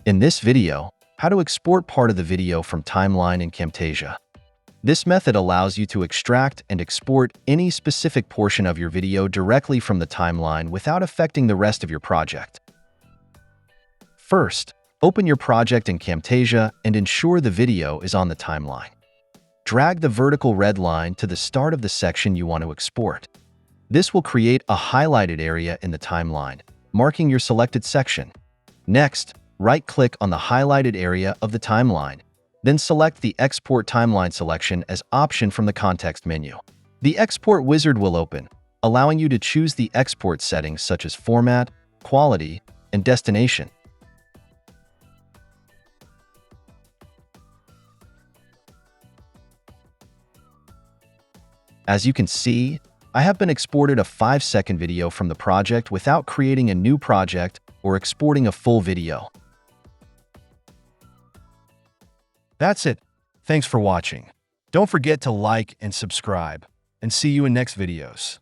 In this video, how to export part of the video from timeline in Camtasia. This method allows you to extract and export any specific portion of your video directly from the timeline without affecting the rest of your project. First, open your project in Camtasia and ensure the video is on the timeline. Drag the vertical red line to the start of the section you want to export. This will create a highlighted area in the timeline, marking your selected section. Next, right-click on the highlighted area of the timeline. Then select the Export Timeline selection as option from the context menu. The export wizard will open, allowing you to choose the export settings such as format, quality, and destination. As you can see, I have been exported a 5-second video from the project without creating a new project or exporting a full video. That's it. Thanks for watching. Don't forget to like and subscribe, and see you in next videos.